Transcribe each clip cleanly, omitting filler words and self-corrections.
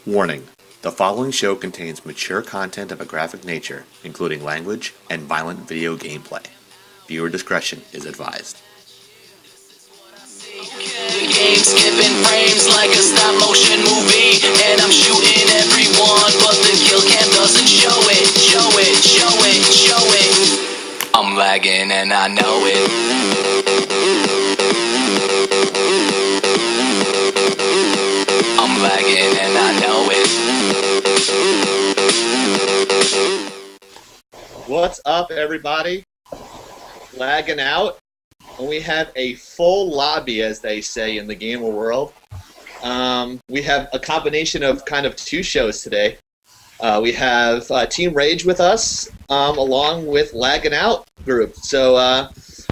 Warning: the following show contains mature content of a graphic nature, including language and violent video gameplay. Viewer discretion is advised. The game skipping frames like a stop motion movie, and I'm shooting everyone, but the kill cam doesn't show it. I'm lagging and I know it. I'm lagging and I know it. What's up, everybody? Lagging out. And we have a full lobby, as they say in the gamer world. We have a combination of kind of two shows today. We have Team Rage with us, along with Laggin' Out group. So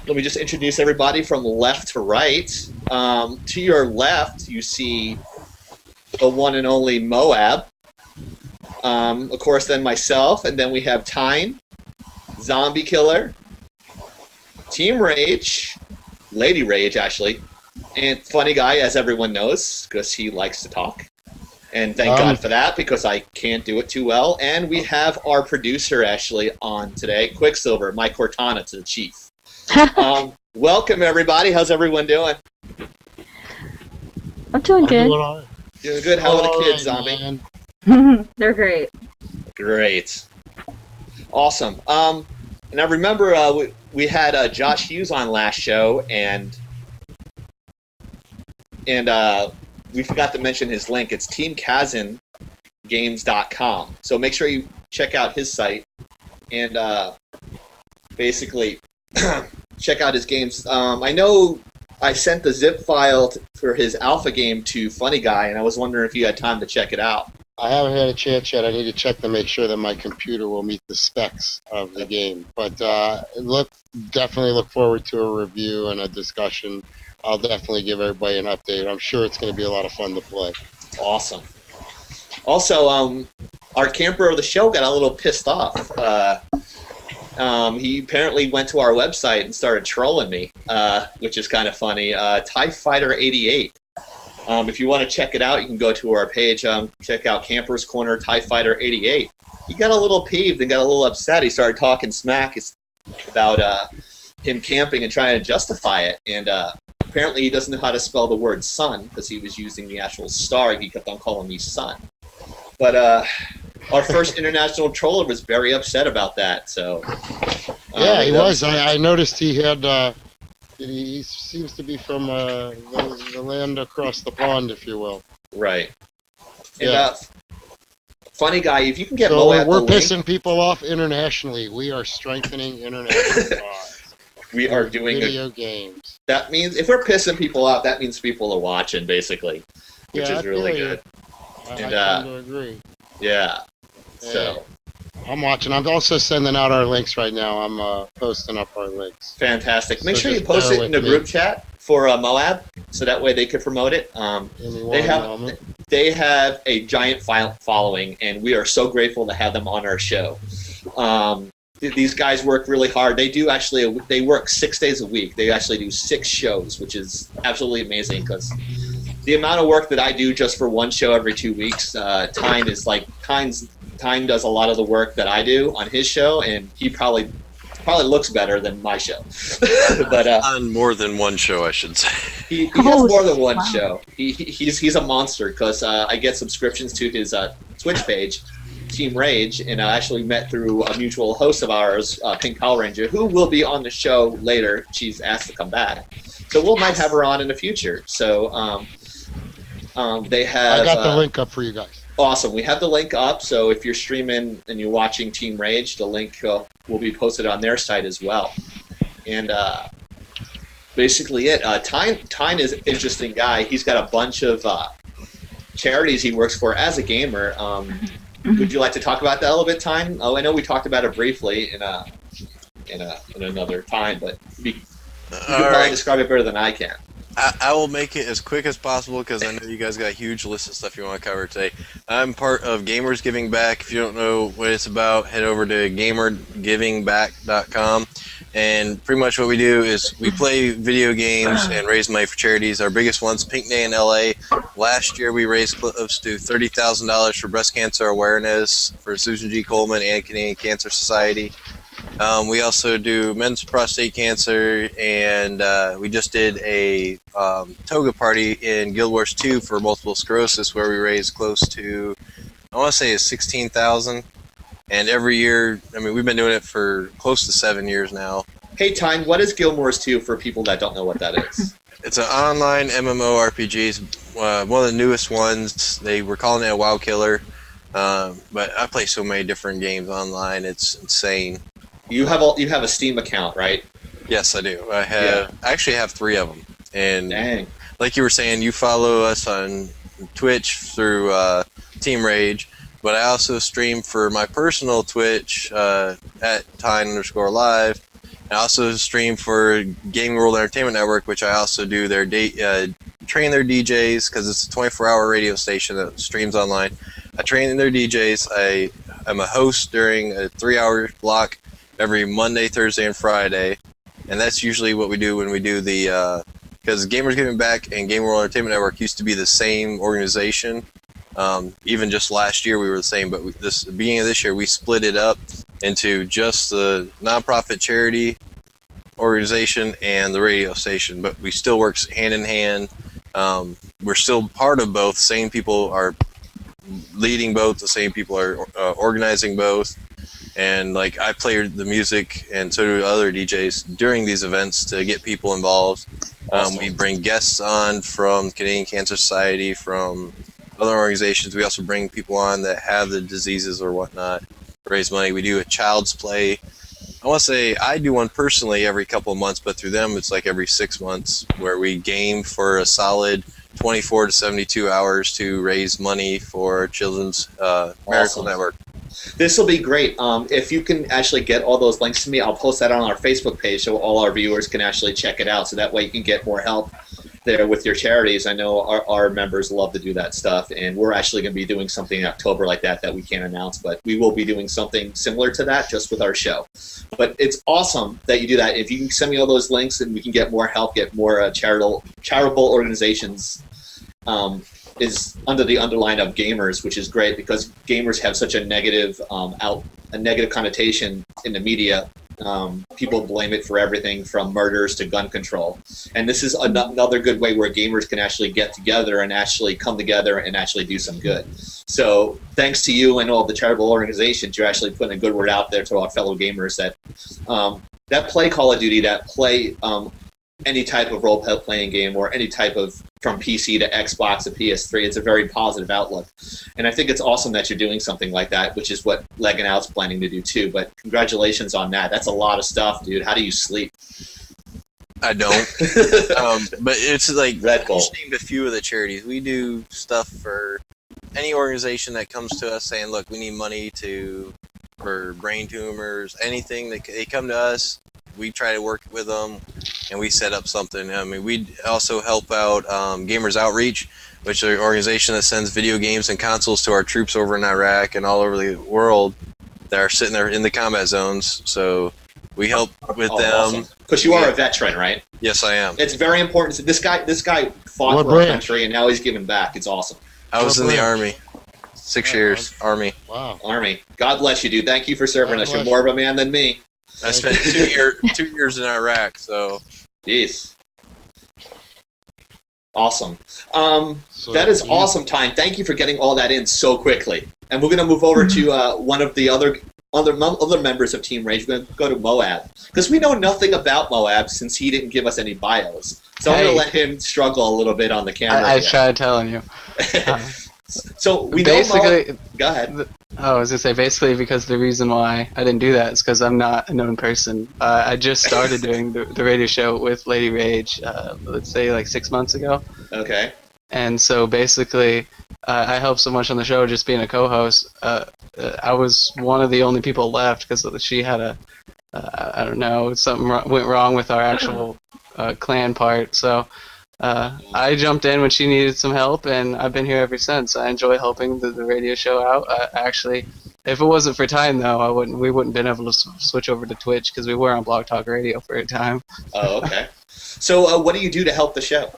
let me just introduce everybody from left to right. To your left, you see the one and only Moab. Of course, then myself, and then we have Tyne, Zombie Killer, Team Rage, Lady Rage, actually, and Funny Guy, as everyone knows, because he likes to talk. And thank God for that, because I can't do it too well. And we have our producer, actually, on today, Quicksilver, Mike Cortana to the Chief. Welcome, everybody. How's everyone doing? I'm doing good. Doing good. How are the kids, Zombie? They're great. Great. Awesome. And I remember we had Josh Hughes on last show, and we forgot to mention his link. It's teamkazangames.com. So make sure you check out his site and basically check out his games. I know I sent the zip file for his alpha game to Funny Guy, and I was wondering if you had time to check it out. I haven't had a chance yet. I need to check to make sure that my computer will meet the specs of the game. But definitely look forward to a review and a discussion. I'll definitely give everybody an update. I'm sure it's going to be a lot of fun to play. Awesome. Also, our camper of the show got a little pissed off. He apparently went to our website and started trolling me, which is kind of funny. TIE Fighter 88. If you want to check it out, you can go to our page. Check out Camper's Corner TIE Fighter 88. He got a little peeved and got a little upset. He started talking smack about him camping and trying to justify it. And apparently he doesn't know how to spell the word sun, because he was using the actual star. He kept on calling me son. But our first international troller was very upset about that. So yeah, he was. I noticed he had... he seems to be from the land across the pond, if you will. Right. And, yeah. Funny Guy, if you can get so Moab we're the pissing link, people off internationally. We are strengthening international ties. we are doing video games. That means if we're pissing people off, that means people are watching, basically, which is really good. I tend to agree. Yeah. So. I'm watching. I'm also sending out our links right now. I'm posting up our links. Fantastic. Make sure you just post bear it in the with group me. chat for Moab, so that way they could promote it. They have a giant following, and we are so grateful to have them on our show. These guys work really hard. They do actually. They work 6 days a week. They actually do 6 shows, which is absolutely amazing, because the amount of work that I do just for one show every 2 weeks, Tyne does a lot of the work that I do on his show, and he probably looks better than my show. But on more than one show, I should say. He has more than one show. He's a monster, because I get subscriptions to his Twitch page, Team Rage, and I actually met through a mutual host of ours, Pink Power Ranger, who will be on the show later. She's asked to come back, so we might have her on in the future. So they have. I got the link up for you guys. Awesome. We have the link up, so if you're streaming and you're watching Team Rage, the link will be posted on their site as well. And basically it. Tyne is an interesting guy. He's got a bunch of charities he works for as a gamer. Would you like to talk about that a little bit, Tyne? Oh, I know we talked about it briefly in another time, but you can probably describe it better than I can. I will make it as quick as possible, because I know you guys got a huge list of stuff you want to cover today. I'm part of Gamers Giving Back. If you don't know what it's about, head over to gamergivingback.com. And pretty much what we do is we play video games and raise money for charities. Our biggest one's Pink Day in LA. Last year we raised close to $30,000 for breast cancer awareness for Susan G. Komen and Canadian Cancer Society. We also do men's prostate cancer, and we just did a toga party in Guild Wars 2 for multiple sclerosis, where we raised close to, I want to say, it's 16,000. And every year, I mean, we've been doing it for close to 7 years now. Hey, Tyne, what is Guild Wars 2 for people that don't know what that is? It's an online MMORPG. It's one of the newest ones. They were calling it a WoW killer, but I play so many different games online. It's insane. You have a Steam account, right? Yes, I do. I actually have 3 of them. And Dang. like you were saying, you follow us on Twitch through Team Rage. But I also stream for my personal Twitch at Tyne_live. I also stream for Gaming World Entertainment Network, which I also do their train their DJs, because it's a 24-hour radio station that streams online. I train their DJs. I'm a host during a 3-hour block every Monday, Thursday, and Friday. And that's usually what we do when we do the... because Gamers Giving Back and Gaming World Entertainment Network used to be the same organization. Even just last year we were the same, but the beginning of this year we split it up into just the nonprofit charity organization and the radio station, but we still work hand in hand. We're still part of both. Same people are leading both. The same people are organizing both. And like I play the music, and so do other DJs during these events to get people involved. Awesome. We bring guests on from Canadian Cancer Society, from other organizations. We also bring people on that have the diseases or whatnot, raise money. We do a child's play. I want to say I do one personally every couple of months, but through them it's like every 6 months, where we game for a solid 24 to 72 hours to raise money for Children's Miracle Network. This will be great. If you can actually get all those links to me, I'll post that on our Facebook page so all our viewers can actually check it out, so that way you can get more help there with your charities. I know our members love to do that stuff, and we're actually going to be doing something in October like that we can't announce, but we will be doing something similar to that just with our show. But it's awesome that you do that. If you can send me all those links and we can get more help, get more charitable organizations is under the underline of gamers, which is great, because gamers have such a negative connotation in the media. People blame it for everything from murders to gun control. And this is another good way where gamers can actually get together and actually come together and actually do some good. So thanks to you and all the charitable organizations, you're actually putting a good word out there to our fellow gamers that play Call of Duty, that play any type of role-playing game, or any type of, from PC to Xbox to PS3. It's a very positive outlook. And I think it's awesome that you're doing something like that, which is what Laggin Out's planning to do too. But congratulations on that. That's a lot of stuff, dude. How do you sleep? I don't. But it's like, Red Bull. I named a few of the charities. We do stuff for any organization that comes to us saying, look, we need money for brain tumors, anything. They come to us. We try to work with them, and we set up something. I mean, we also help out Gamers Outreach, which is an organization that sends video games and consoles to our troops over in Iraq and all over the world that are sitting there in the combat zones. So we help with them. Because you are a veteran, right? Yes, I am. It's very important. This guy fought for our country, and now he's giving back. It's awesome. I was in the Army. 6 years, Army. Wow. Army. God bless you, dude. Thank you for serving us. You're more of a man than me. I spent 2 years in Iraq, so. Jeez. Awesome. That is awesome, Tyne. Thank you for getting all that in so quickly. And we're going to move over to one of the other members of Team Rage. We're going to go to Moab, because we know nothing about Moab since he didn't give us any bios. So I'm going to let him struggle a little bit on the camera. I tried telling you. So we basically, know go ahead. I was gonna say, basically, because the reason why I didn't do that is because I'm not a known person. I just started doing the radio show with Lady Rage, let's say like 6 months ago. Okay. And so basically, I helped so much on the show just being a co-host. I was one of the only people left because she had I don't know, something went wrong with our actual clan part. So I jumped in when she needed some help, and I've been here ever since. I enjoy helping the radio show out. I actually If it wasn't for Tyne, though, we wouldn't been able to switch over to Twitch because we were on Blog Talk Radio for a time. Oh, okay. So, what do you do to help the show?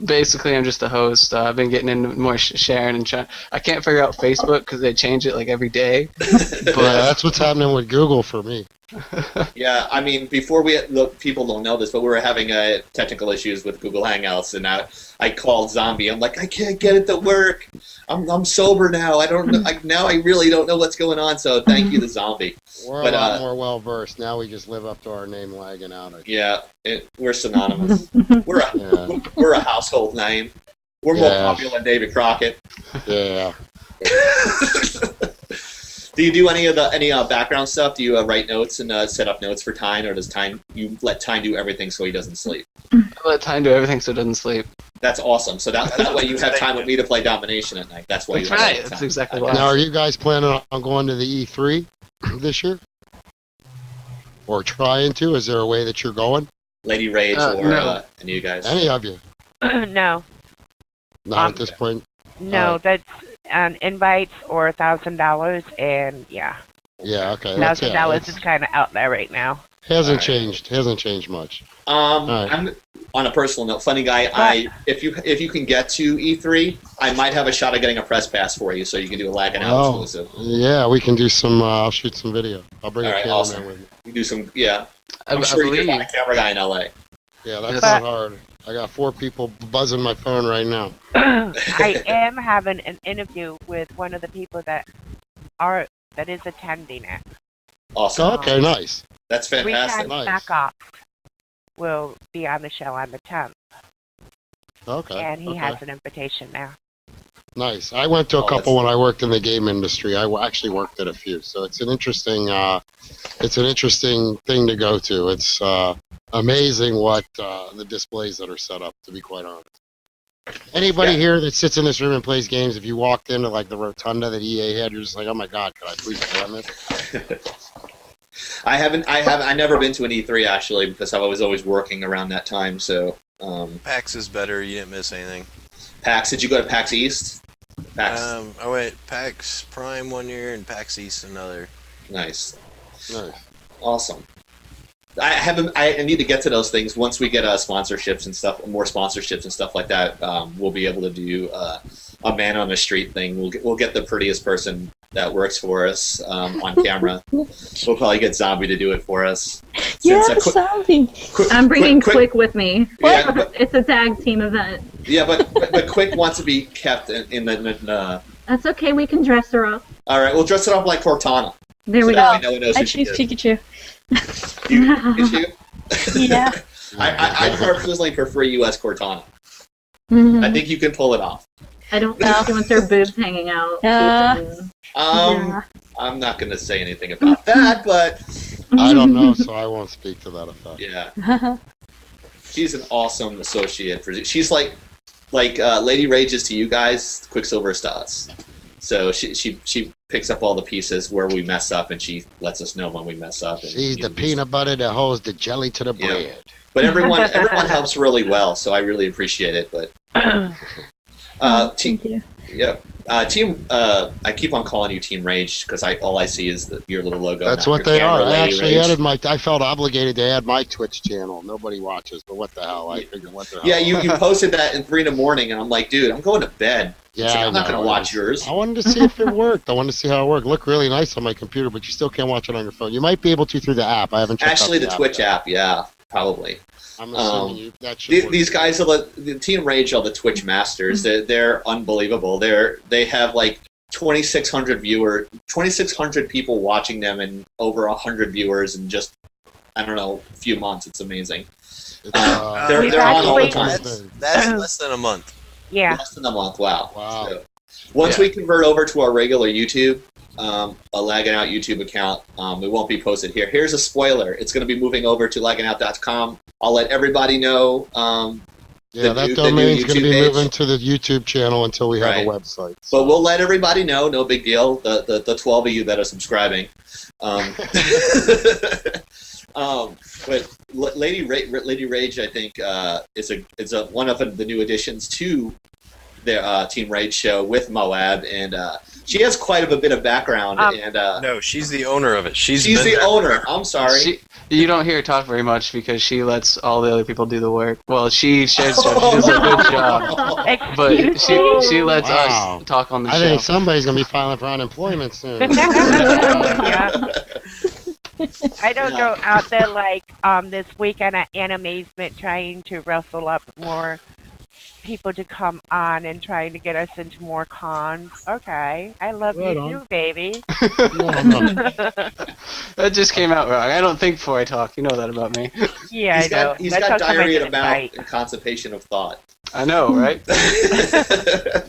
Basically, I'm just a host. I've been getting into more sharing and trying. I can't figure out Facebook because they change it like every day. Yeah, that's what's happening with Google for me. Yeah, I mean, before look, people don't know this, but we were having technical issues with Google Hangouts, and I called Zombie. I'm like, I can't get it to work. I'm sober now. I don't know. Now I really don't know what's going on. So thank you to Zombie. We're a lot more well versed now. We just live up to our name, Laggin Out. Yeah, we're synonymous. We're a household name. We're more popular than David Crockett. Yeah. Do you do any background stuff? Do you write notes and set up notes for Tyne, or does you let Tyne do everything so he doesn't sleep? I let Tyne do everything so he doesn't sleep. That's awesome. So that way you have time with me to play Domination at night. That's why you have right. time. That's exactly why. Now, are you guys planning on going to the E3 this year? Or trying to? Is there a way that you're going? Lady Rage or no. any of you guys? Any of you? No. Not at this point? No, that's invites or $1,000, and yeah. Yeah, okay. $1,000 is kind of out there right now. Hasn't changed much. I'm on a personal note, funny guy. If you can get to E3, I might have a shot of getting a press pass for you, so you can do a Laggin Out exclusive. Yeah, we can do some. I'll shoot some video. I'll bring a cameraman with me. You do some, yeah. I'm I sure you believe- can find a camera guy in LA. Yeah, that's not hard. I got 4 people buzzing my phone right now. I am having an interview with one of the people that is attending it. Awesome. Okay, nice. That's fantastic. 3 times Nice. Back Ops will be on the show on the 10th, Okay. and he has an invitation now. Nice. I went to a couple when I worked in the game industry. I actually worked at a few, so it's an interesting thing to go to. It's amazing what the displays that are set up. To be quite honest, anybody here that sits in this room and plays games, if you walked into like the rotunda that EA had, you're just like, oh my god, could I please play on this? I never been to an E3 actually because I was always working around that time. So PAX is better. You didn't miss anything. PAX. Did you go to PAX East? PAX. I went PAX Prime one year and PAX East another. Nice. Nice. Awesome. I need to get to those things once we get sponsorships and stuff, more sponsorships and stuff like that. We'll be able to do a man on the street thing. We'll get the prettiest person that works for us on camera. We'll probably get Zombie to do it for us. Zombie. I'm bringing Quick Quick with me. Yeah, but- It's a tag team event. Yeah, but Quick wants to be kept in the. That's okay. We can dress her up. All right, we'll dress it up like Cortana. There So we that go. way no one knows I who she choose is. Pikachu. You? Yeah. I personally prefer US Cortana. Mhm. I think you can pull it off. I don't think she wants her boobs hanging out. Yeah. I'm not going to say anything about that, but I don't know, so I won't speak to that effect. yeah, she's an awesome associate. She's like Lady Rage is to you guys, Quicksilver is to us. So she picks up all the pieces where we mess up, and she lets us know when we mess up. And, She's the peanut butter that holds the jelly to the bread. But everyone helps really well, so I really appreciate it. But Thank you. team. I keep on calling you Team Rage because all I see is your little logo. That's now. what Your they camera, are. I Lady actually Rage. added I felt obligated to add my Twitch channel. Nobody watches, but what the hell? I figured, what the hell? Yeah, you posted that in 3 a.m, and I'm like, dude, I'm going to bed. Yeah, So I I'm not know. going to watch yours. I wanted to see if it worked. I wanted to see how it worked. Looked really nice on my computer, but you still can't watch it on your phone. You might be able to through the app. I haven't checked Actually, out the Twitch app, yeah, probably. I'm assuming that should work. These guys are the Team Rage are the Twitch masters. They're unbelievable. They have like 2,600 people watching them and over 100 viewers in just a few months. It's amazing. They're on all the time. That's less than a month. Yeah. Less than a month. Wow. Wow. So, once we convert over to our regular YouTube, a Laggin Out YouTube account, it won't be posted here. Here's a spoiler. It's going to be moving over to lagginout.com. I'll let everybody know. That domain's going to be page. moving to the YouTube channel until we have a website. But we'll let everybody know. No big deal. The 12 of you that are subscribing. But Lady Rage, I think, is one of the new additions to their Team Rage show with Moab, and She has quite of a bit of background, and No, she's the owner of it. she's been the there owner. I'm sorry. You don't hear her talk very much because she lets all the other people do the work. Well, she shares stuff. She does a good job. But she lets Wow. us talk on the I show. think somebody's gonna be filing for unemployment soon. Yeah. I don't go out there like this weekend at Animazement trying to rustle up more people to come on and trying to get us into more cons. Okay, I love Right you on. too, baby. That just came out wrong. I don't think before I talk. You know that about me. Yeah, He's I know. got, he's That's got how come I diarrhea of didn't mouth bite. and constipation of thought. I know, right?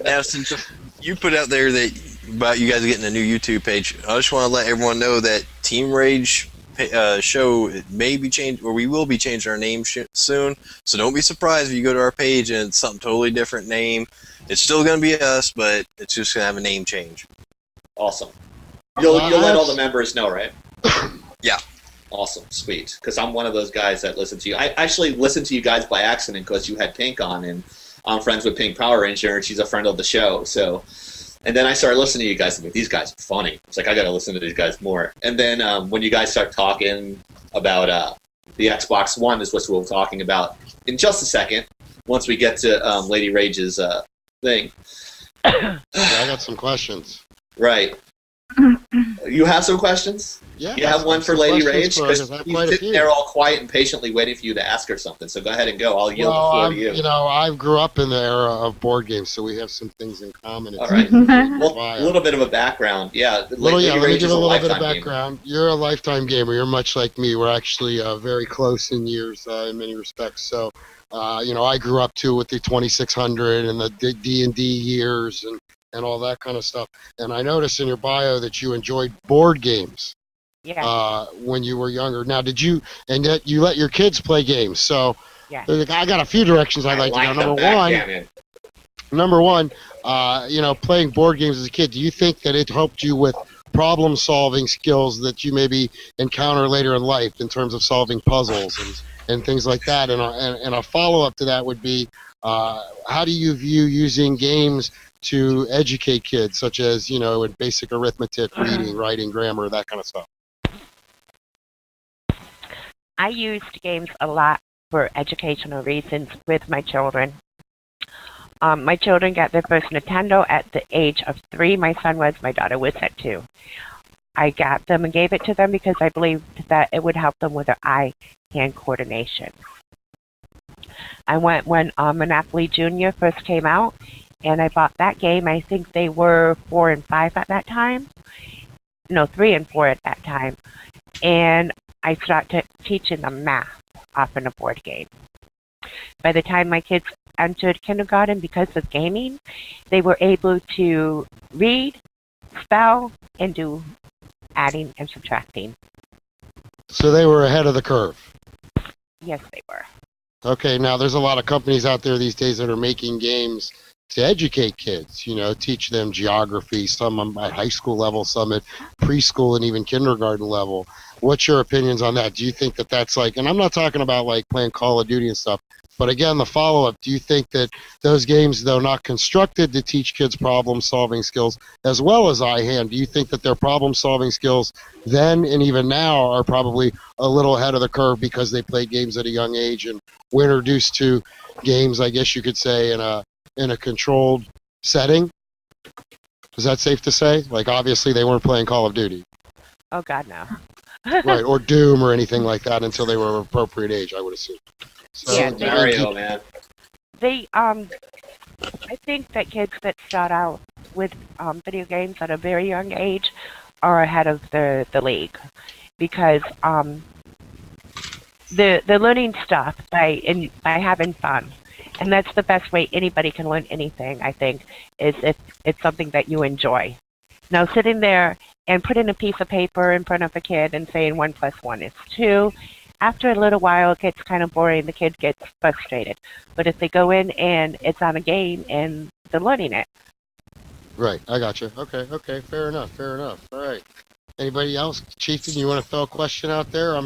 Now, since you put out there that about you guys getting a new YouTube page, I just want to let everyone know that Team Rage show may be changed, or we will be changing our name soon. So don't be surprised if you go to our page and it's something totally different name. It's still going to be us, but it's just going to have a name change. Awesome. You'll let all the members know, right? Yeah. Awesome, sweet. Because I'm one of those guys that listen to you. I actually listened to you guys by accident because you had Pink on, and I'm friends with Pink Power Ranger, and she's a friend of the show. So, and then I started listening to you guys, and these guys are funny. It's like I got to listen to these guys more. And then when you guys start talking about the Xbox One, is what we'll be talking about in just a second. Once we get to Lady Rage's thing. Yeah, I got some questions. Right. You have some questions? Yeah. You have one for Lady Rage? Because I have she's quite a sitting few. there all quiet and patiently waiting for you to ask her something. So go ahead and go. I'll yield the Well, floor to you. you know, I grew up in the era of board games, so we have some things in common. All right. Well, a little bit of a background. Yeah. Lady Let me Rage give is a a little bit of lifetime gamer. background. You're a lifetime gamer. You're much like me. We're actually very close in years in many respects. So, you know, I grew up too with the 2600 and the D&D years and all that kind of stuff. And I noticed in your bio that you enjoyed board games Yeah, when you were younger. Now, did you, and that you let your kids play games? So, yeah. I got a few directions I'd like to go. the Number one, you know, playing board games as a kid, do you think that it helped you with problem-solving skills that you maybe encounter later in life in terms of solving puzzles and things like that? And a follow-up to that would be, how do you view using games to educate kids, such as, you know, in basic arithmetic, reading, writing, grammar, that kind of stuff? I used games a lot for educational reasons with my children. My children got their first Nintendo at the age of 3. My son was, my daughter was at 2. I got them and gave it to them because I believed that it would help them with their eye-hand coordination. I went when Monopoly Junior first came out, and I bought that game. I think they were 4 and 5 at that time. No, 3 and 4 at that time. And I started teaching them math off in a board game. By the time my kids entered kindergarten, because of gaming, they were able to read, spell, and do adding and subtracting. So they were ahead of the curve. Yes, they were. Okay, now there's a lot of companies out there these days that are making games to educate kids, you know, teach them geography, some at high school level, some at preschool and even kindergarten level. What's your opinions on that? Do you think that that's like, and I'm not talking about like playing Call of Duty and stuff, but again, the follow-up, do you think that those games, though not constructed to teach kids problem-solving skills as well as eye-hand, do you think that their problem-solving skills then and even now are probably a little ahead of the curve because they played games at a young age and were introduced to games, I guess you could say, in a controlled setting? Is that safe to say? Like, obviously, they weren't playing Call of Duty. Oh, God, no. Right, or Doom or anything like that until they were of appropriate age, I would assume. So, Yeah, Mario, man. They, I think that kids that start out with video games at a very young age are ahead of the league because they're learning stuff by having fun. And that's the best way anybody can learn anything, I think, is if it's something that you enjoy. Now, sitting there and putting a piece of paper in front of a kid and saying 1 + 1 is 2, after a little while, it gets kind of boring. The kid gets frustrated. But if they go in and it's on a game and they're learning it. right, I got you. Okay, fair enough. All right. Anybody else? Chieftain, you want to throw a question out there? I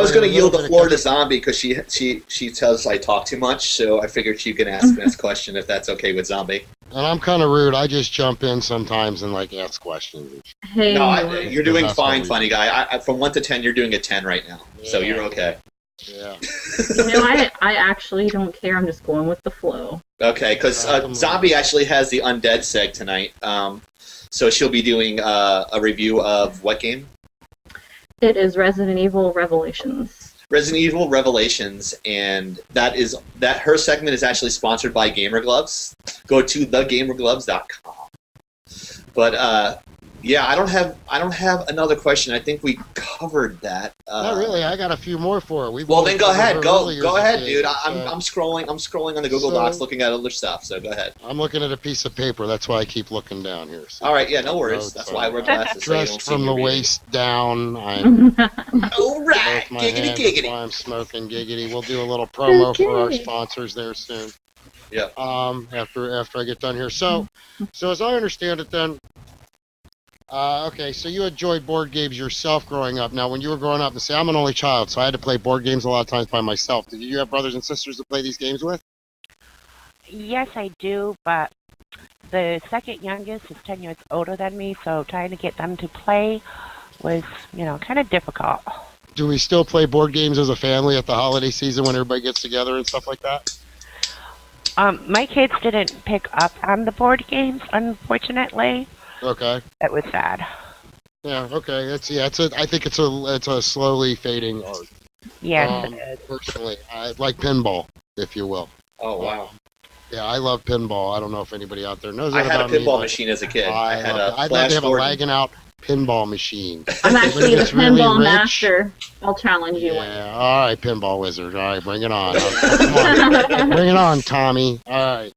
was going to yield the floor to Zombie because she tells I talk too much, so I figured she can ask this question if that's okay with Zombie. And I'm kind of rude. I just jump in sometimes and like ask questions. Hey, No, you're doing That's what fine, we funny do. guy. From 1 to 10, you're doing a 10 right now, so Yeah. you're okay. Yeah. I actually don't care. I'm just going with the flow. Okay, because Zombie actually has the Undead seg tonight. So she'll be doing a review of what game? It is Resident Evil Revelations. Resident Evil Revelations, and that her segment is actually sponsored by Gamer Gloves. Go to thegamergloves.com. But yeah, I don't have another question. I think we covered that. Not really. I got a few more for it. Well, then go ahead. Go ahead, today. dude. I'm scrolling on the Google Docs looking at other stuff. So go ahead. I'm looking at a piece of paper. That's why I keep looking down here. So all right. Yeah. No worries. That's why I wear glasses. Dressed so you from don't the see me waist down. I'm all right. both my Giggity, hands. giggity. That's why I'm smoking giggity. We'll do a little promo for our Okay. sponsors there soon. Yeah. After I get done here. So as I understand it, then. Okay, so you enjoyed board games yourself growing up. Now, when you were growing up, say I'm an only child, so I had to play board games a lot of times by myself. Did you have brothers and sisters to play these games with? Yes, I do, but the second youngest is 10 years older than me, so trying to get them to play was, kind of difficult. Do we still play board games as a family at the holiday season when everybody gets together and stuff like that? My kids didn't pick up on the board games, unfortunately. Okay. That was sad. Yeah. Okay. I think it's a slowly fading art. Yes, it is. Personally, I like pinball, if you will. Oh wow. Yeah, I love pinball. I don't know if anybody out there knows I that had a about me, pinball but machine as a kid. I had love it. a I'd love Flash to have a Gordon. lagging out pinball machine. I'm actually the It's really pinball rich. master. I'll challenge you. Yeah, all right, pinball wizard. All right, bring it on. Come on. Bring it on, Tommy. All right.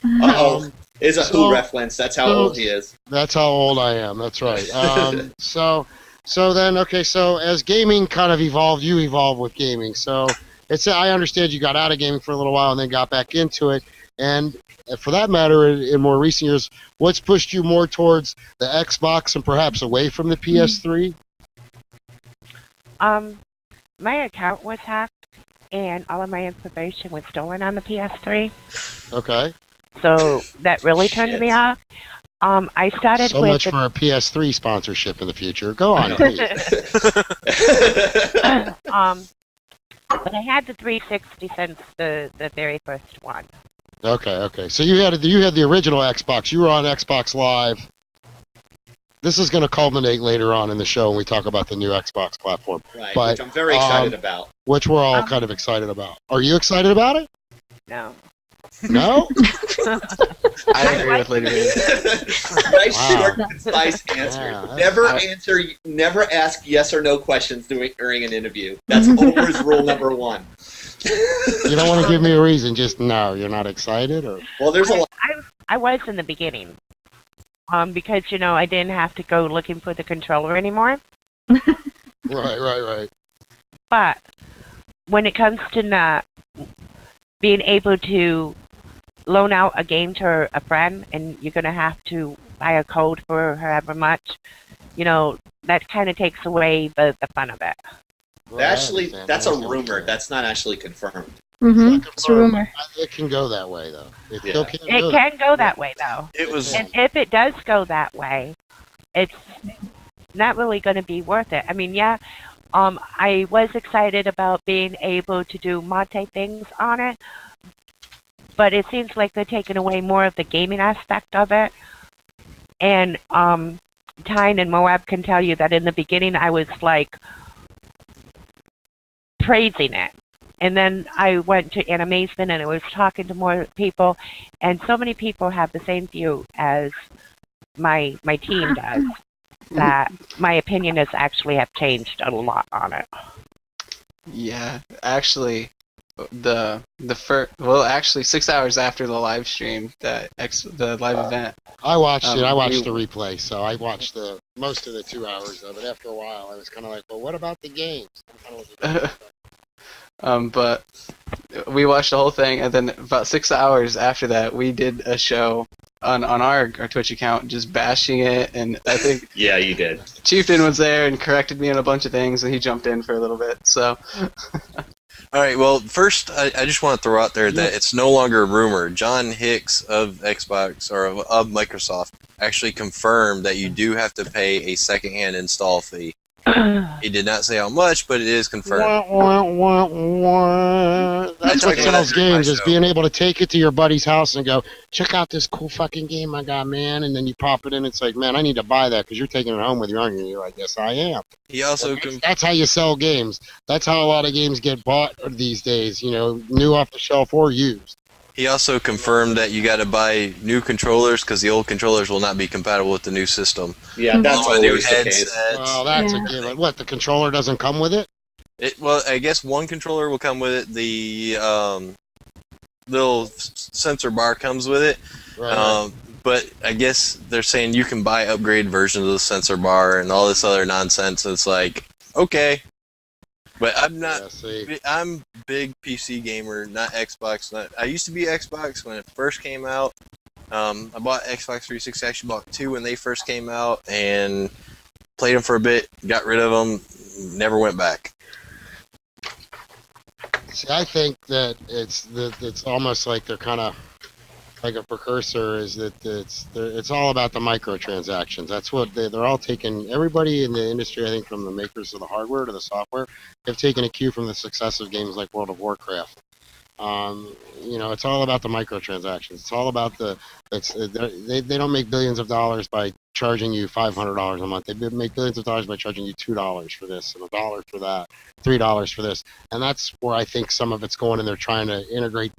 Uh-oh. Is a So- Who reference. That's how old he is. That's how old I am. That's right. So then, okay. So as gaming kind of evolved, you evolved with gaming. So I understand you got out of gaming for a little while and then got back into it. And for that matter, in more recent years, what's pushed you more towards the Xbox and perhaps away from the PS3? My account was hacked, and all of my information was stolen on the PS3. Okay. So that really turned Shit. me off. I started So with much for a PS3 sponsorship in the future. Go on, please. but I had the 360 since the very first one. Okay. So you had the original Xbox. You were on Xbox Live. This is going to culminate later on in the show when we talk about the new Xbox platform, Right, But, which I'm very excited about. which we're all kind of excited about. Are you excited about it? No. No? I agree with Lady Ray. Nice, Wow. short, concise answer. Yeah, Never ask yes or no questions during an interview. That's Oprah's rule number one. You don't want to give me a reason. Just no. You're not excited, or Well, there's a lot. I was in the beginning. Because, I didn't have to go looking for the controller anymore. right. But when it comes to not being able to loan out a game to a friend and you're going to have to buy a code for however much, that kind of takes away the fun of it. Actually, that's a rumor. That's not actually confirmed. Mm-hmm. It's a rumor. It can go that way, though. It Yeah. still can It go can go that way, though. It was And if it does go that way, it's not really going to be worth it. I mean, yeah, I was excited about being able to do multi things on it, but it seems like they're taking away more of the gaming aspect of it. And Tyne and Moab can tell you that in the beginning I was like praising it. And then I went to an amazement and I was talking to more people, and so many people have the same view as my team does, that my opinion has actually have changed a lot on it. Yeah, actually, actually 6 hours after the live stream, the live event. I watched it. I watched you- the replay, so I watched most of the 2 hours of it. After a while, I was kind of like, well, what about the games? But we watched the whole thing, and then about 6 hours after that, we did a show on our Twitch account, just bashing it. And I think Yeah, you did. Chieftain was there and corrected me on a bunch of things, and he jumped in for a little bit. So All right. Well, first, I just want to throw out there that it's no longer a rumor. John Hicks of Xbox or of Microsoft actually confirmed that you do have to pay a secondhand install fee. He did not say how much, but it is confirmed. That's what sells games, is show. being able to take it to your buddy's house and go, check out this cool fucking game I got, man. And then you pop it in. It's like, man, I need to buy that because you're taking it home with you, aren't you? You're like, yes, I am. He also That's how you sell games. That's how a lot of games get bought these days, you know, new off the shelf or used. He also confirmed that you got to buy new controllers because the old controllers will not be compatible with the new system. Yeah, that's New always the headsets. case. Well, that's a given. What, the controller doesn't come with it? Well, I guess one controller will come with it. The little sensor bar comes with it. Right. But I guess they're saying you can buy upgraded versions of the sensor bar and all this other nonsense. It's like, okay. But I'm not. Yeah, see. I'm big PC gamer, not Xbox. I used to be Xbox when it first came out. I bought Xbox 360. I actually bought 2 when they first came out and played them for a bit. Got rid of them. Never went back. See, I think that it's almost like they're kind of like a precursor. Is that it's all about the microtransactions. That's what they're all taking. Everybody in the industry, I think, from the makers of the hardware to the software, have taken a cue from the success of games like World of Warcraft. You know, it's all about the microtransactions. It's all about they don't make billions of dollars by charging you $500 a month. They make billions of dollars by charging you $2 for this and $1 for that, $3 for this, and that's where I think some of it's going. And they're trying to integrate,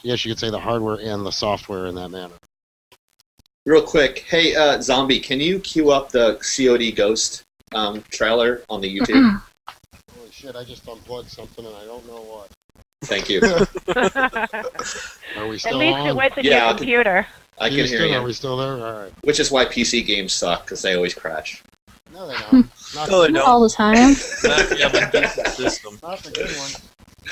yes, you could say, the hardware and the software in that manner. Real quick, hey, Zombie, can you queue up the COD Ghost trailer on the YouTube? Holy shit! I just unplugged something and I don't know what. Thank you. Are we still At least on? it wasn't Yeah, your computer. I can hear Are you. we still there? All right. Which is why PC games suck, because they always crash. No, they don't. Not, No, they don't. All the time. Not if you have a decent system. not the good one.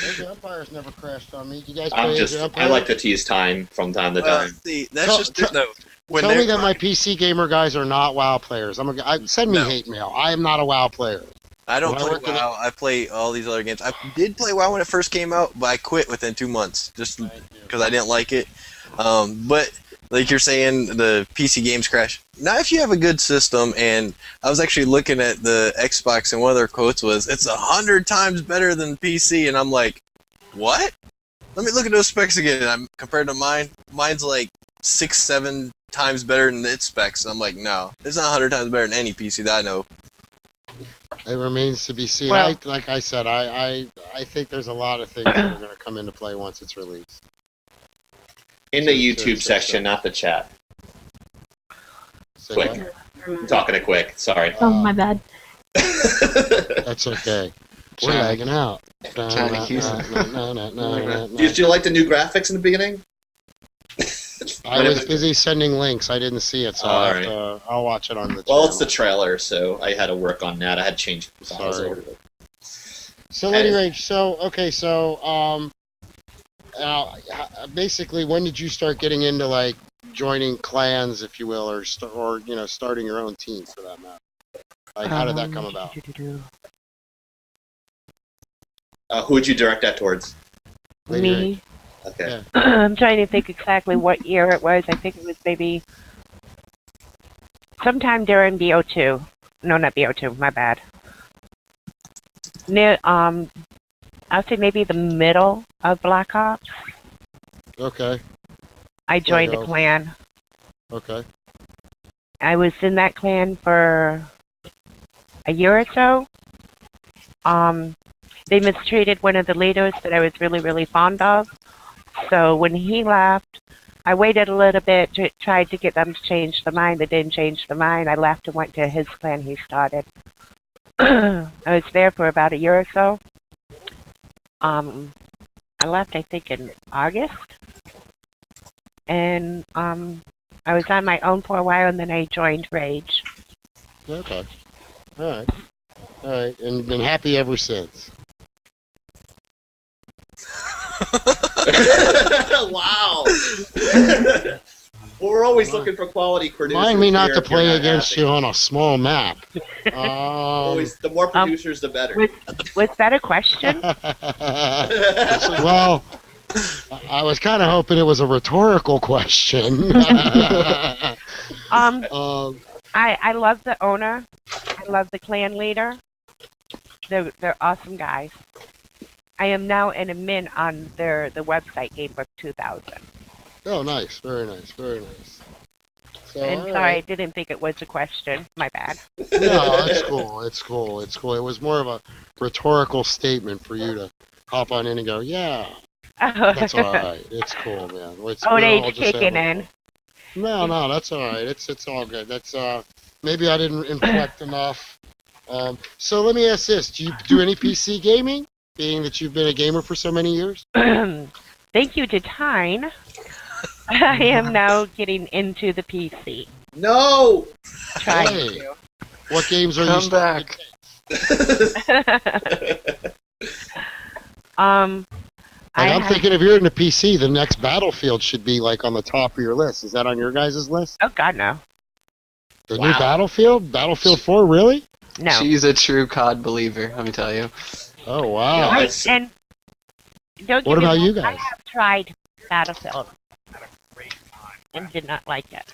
Age of Empires never crashed on me. You guys play Age of I Empires? like to tease time from time to Well, time. see, that's Tell- just tell- no. When Tell me they're- that my PC gamer guys are not WoW players. Send me No. hate mail. I am not a WoW player. I don't When I play worked in WoW. I play all these other games. I did play WoW when it first came out, but I quit within 2 months just because I didn't like it. But like you're saying, the PC games crash. Not if you have a good system. And I was actually looking at the Xbox, and one of their quotes was, "It's 100 times better than PC." And I'm like, what? Let me look at those specs again. And I'm compared to mine. Mine's like 6-7 times better than its specs. And I'm like, no, it's not 100 times better than any PC that I know. It remains to be seen. Well- Like I said, I think there's a lot of things that are going to come into play once it's released. In the Sure, YouTube sure, section, sure. not the chat. Say Quick. what? I'm talking to Quick. Sorry. Oh, my bad. That's okay. We're China. lagging out. China Houston. Did you like the new graphics in the beginning? I was busy sending links. I didn't see it, so All I'll watch it on the Well, it's the channel. trailer, so I had to work on that. I had to change the files Sorry. over to So, Lady Rage, basically, when did you start getting into, like, joining clans, if you will, or starting your own team, for that matter? Like, how did that come about? Who would you direct that towards? Lady Rage. Me. Okay. Yeah. I'm trying to think exactly what year it was. I think it was maybe sometime during BO2. No, not BO2. My bad. Near, I'll say maybe the middle of Black Ops. Okay, I joined There the you go. clan. okay. I was in that clan for a year or so. They mistreated one of the leaders that I was really, really fond of. So when he left, I waited a little bit, tried to get them to change their mind. They didn't change their mind. I left and went to his clan he started. I was there for about a year or so. I left, I think, in August. And I was on my own for a while, and then I joined Rage. Okay. All right. And you've been happy ever since. Wow. Well, we're always looking for quality producers. Remind me not here to if you're play not against happy. you on a small map. Always, the more producers, the better. Was that a question? Well, I was kind of hoping it was a rhetorical question. I love the owner. I love the clan leader. They're awesome guys. I am now an admin on the website Gamebook 2000. Oh, nice. Very nice. Very nice. So, And all sorry, I right. didn't think it was a question. My bad. No, it's cool. It's cool. It's cool. It was more of a rhetorical statement for you to hop on in and go, yeah, that's all right. It's cool, man. Old we're all age just kicking having in. fun. No, that's all right. It's all good. That's maybe I didn't inflect enough. So let me ask this: do you do any PC gaming? Being that you've been a gamer for so many years. Thank you to Tyne. I am now getting into the PC. No! Trying Hey. to. What games are Come you back. I'm thinking if you're in the PC, the next Battlefield should be like on the top of your list. Is that on your guys' list? Oh God, no. The new Battlefield? Battlefield 4, really? No. She's a true COD believer, let me tell you. Oh, wow. And don't get What me about wrong, you I guys? have tried Battlefield and did not like it.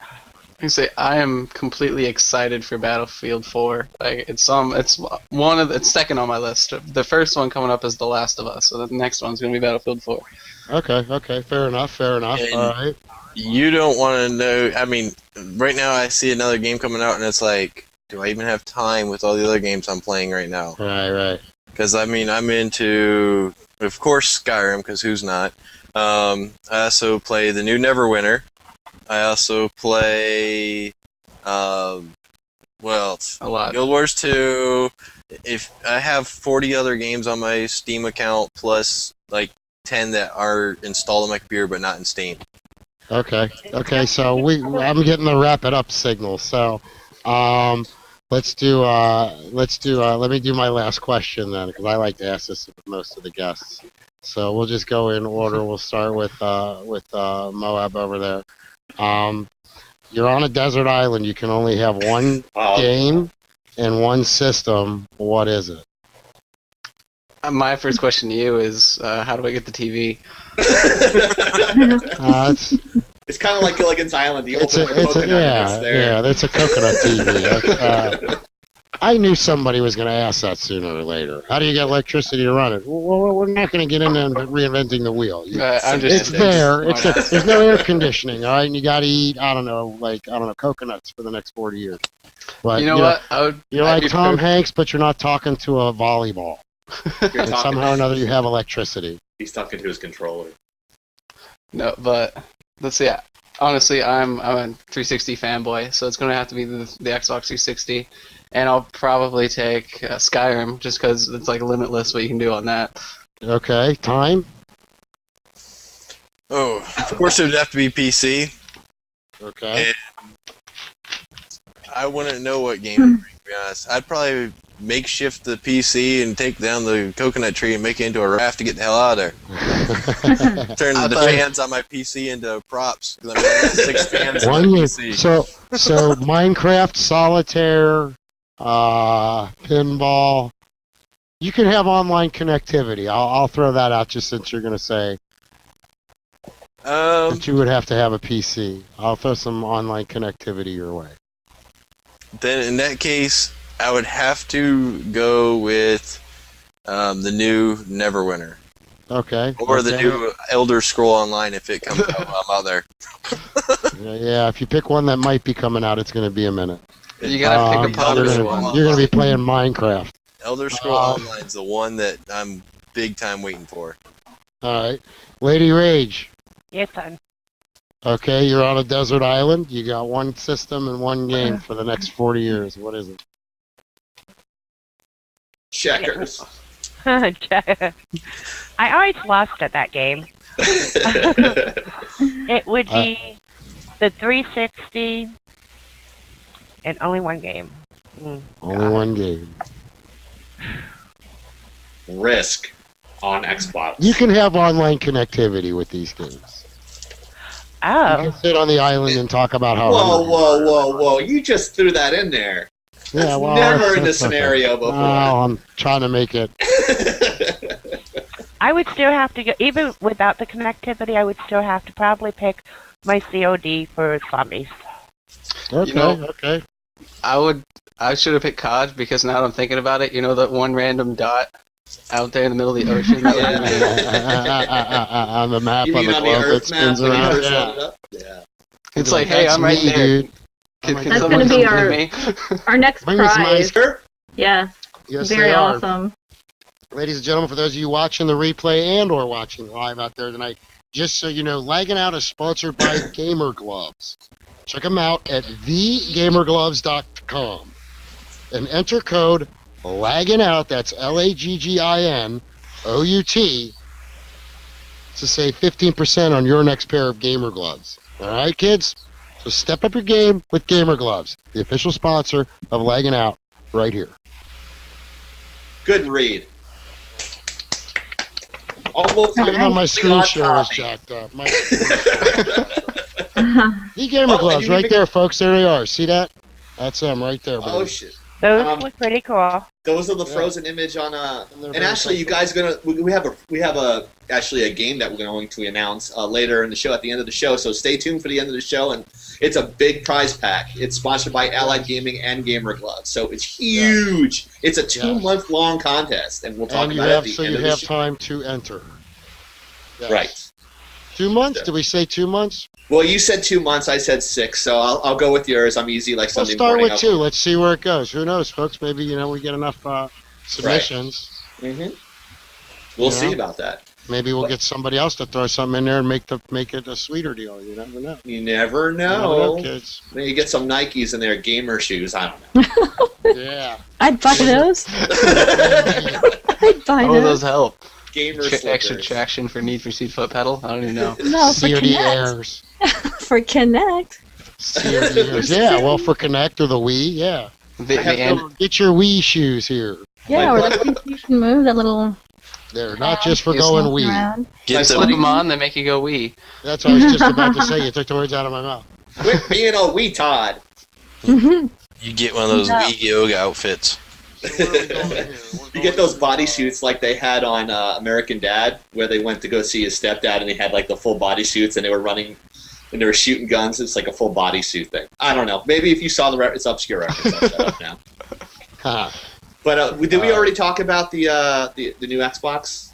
I say I am completely excited for Battlefield 4. Like it's second on my list. The first one coming up is The Last of Us, so the next one's gonna be Battlefield 4. Okay. Fair enough. And All right. You don't want to know. I mean, right now I see another game coming out, and it's like, do I even have time with all the other games I'm playing right now? Right. Because I mean, I'm into, of course, Skyrim. Because who's not? I also play the new Neverwinter. I also play, well, A lot. Guild Wars 2. If I have 40 other games on my Steam account, plus like 10 that are installed on my computer but not in Steam. Okay. So I'm getting the wrap it up signal. So, let me do my last question then, because I like to ask this of most of the guests. So we'll just go in order. We'll start with Moab over there. You're on a desert island. You can only have one game and one system. What is it? My first question to you is, how do I get the TV? It's kind of like Gilligan's Island. You open a coconut and it's there. Yeah, that's a coconut TV. I knew somebody was going to ask that sooner or later. How do you get electricity to run it? Well, we're not going to get into reinventing the wheel. It's there. There's no air conditioning, all right? And you got to eat, coconuts for the next 40 years. But, you know what? You're like Tom Hanks, but you're not talking to a volleyball. You're And talking, somehow or another, you have electricity. he's talking to his controller. No, but let's see. Honestly, I'm a 360 fanboy, so it's going to have to be the Xbox 360, and I'll probably take Skyrim just because it's like limitless what you can do on that. Okay, time? Oh, of course it would have to be PC. Okay. I wouldn't know what game to bring, to be honest. I'd probably makeshift the PC and take down the coconut tree and make it into a raft to get the hell out of there. Turn the fans on my PC into props. 'Cause I mean, I got 6 fans on my PC. So Minecraft, Solitaire, Pinball. You can have online connectivity. I'll throw that out just since you're going to say that you would have to have a PC. I'll throw some online connectivity your way. Then in that case, I would have to go with the new Neverwinter. Okay. Or the new Elder Scroll Online if it comes out while I'm out there. Yeah, if you pick one that might be coming out, it's going to be a minute. You gotta pick a popular one. You're going to be playing Minecraft. Elder Scroll Online's the one that I'm big time waiting for. All right. Lady Rage. Yes, son. Okay, you're on a desert island. You got one system and one game for the next 40 years. What is it? Checkers. I always lost at that game. It would be the 360 and only one game. Only one game. Risk on Xbox. You can have online connectivity with these games. You Oh, can sit on the island and talk about how. Whoa, hungry you whoa, are. whoa, whoa! You just threw that in there. Yeah, That's well, never in the that's okay. scenario before. Well, I'm trying to make it. I would still have to go, even without the connectivity, I would still have to probably pick my COD for zombies. Okay, You know- okay. I should have picked COD because now that I'm thinking about it, you know that one random dot out there in the middle of the ocean? That would Yeah. be On the map, You on mean the on the globe that Earth map spins when you around. first Yeah. load it up? Yeah. It's like, hey, That's I'm right me, there. dude. Can That's someone gonna be come our- to me? Our next Bring us prize. mice. Yeah, Yes, very they are. awesome. Ladies and gentlemen, for those of you watching the replay and or watching live out there tonight, just so you know, Lagging Out is sponsored by Gamer Gloves. Check them out at thegamergloves.com and enter code Lagging Out, that's LAGGINOUT, to save 15% on your next pair of gamer gloves. All right, kids? So step up your game with Gamer Gloves, the official sponsor of Lagging Out right here. Good read. Almost Even though my screen on share was topic. jacked up. The Gamer Oh, Gloves, and you right even- there, folks. There they are. See that? That's them right there, Oh baby. shit! Those Um, look pretty cool. Those are the Yeah. frozen image on they're And very actually, you guys are gonna we have a actually a game that we're going to announce later in the show at the end of the show. So stay tuned for the end of the show, and it's a big prize pack. It's sponsored by Allied Gaming and Gamer Gloves, so it's huge. It's a 2-month long contest, and we'll talk And you about it at have the so end you of the have show. time to enter. Yes. Right. 2 months? Did we say 2 months? Well, you said 2 months. I said 6, so I'll go with yours. I'm easy like Let's Sunday start morning. with 2. Let's see where it goes. Who knows, folks? Maybe we get enough submissions. Mm-hmm. We'll You see know? about that. Maybe we'll get somebody else to throw something in there and make it a sweeter deal. You never know. You never You never know. know, kids. Maybe you get some Nikes in there, gamer shoes. I don't know. Yeah. I'd buy those. I'd buy How will those those. help? Gamer Extra slippers. traction for Need for Speed foot pedal? I don't even know. No, for COD Connect. Airs. For Connect. COD Airs. Yeah, well, for Connect or the Wii, yeah. The, I have the no- and, Get your Wii shoes here. Yeah, My or the things you can move, that little They're not just for Is going walking Wii. around. Get slip the them on, they make you go wee. That's what I was just about to say. You took the words out of my mouth. Quit being a wee Todd. you get one of those No. Wii yoga outfits. So where are we going here? We're You going get those to, bodysuits like they had on American Dad, where they went to go see his stepdad, and they had like the full bodysuits, and they were running, and they were shooting guns. It's like a full bodysuit thing. I don't know. Maybe if you saw it's obscure reference. I'll shut up now. Ha. But did we already talk about the new Xbox?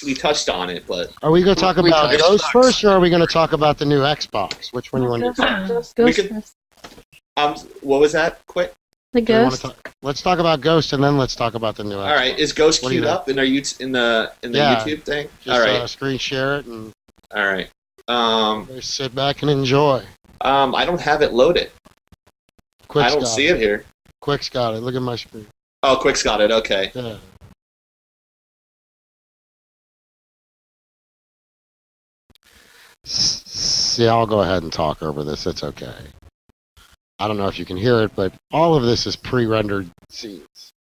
We touched on it, but Are we going to talk We about touched Ghost Xbox. first, or are we going to talk about the new Xbox? Which one you want to do? Ghost We could- first. what was that? Quick. The Do you wanna ghost. let's talk about Ghost, and then let's talk about the new Xbox. All right. Is Ghost What do you queued think? up? And are you in the Yeah. YouTube thing? Just All right. screen share it and All right. just sit back and enjoy. I don't have it loaded. Quick's I don't got see it here. Quick's got it. Look at my screen. Oh, Quick's got it. Okay. Yeah. See, I'll go ahead and talk over this. It's okay. I don't know if you can hear it, but all of this is pre-rendered scenes.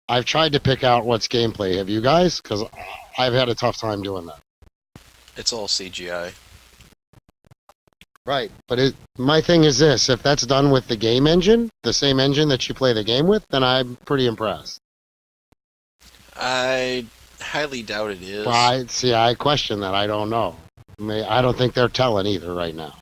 I've tried to pick out what's gameplay. Have you guys? Because I've had a tough time doing that. It's all CGI. Right. But my thing is this. If that's done with the game engine, the same engine that you play the game with, then I'm pretty impressed. I highly doubt it is. Well, I question that. I don't know. I don't think they're telling either right now.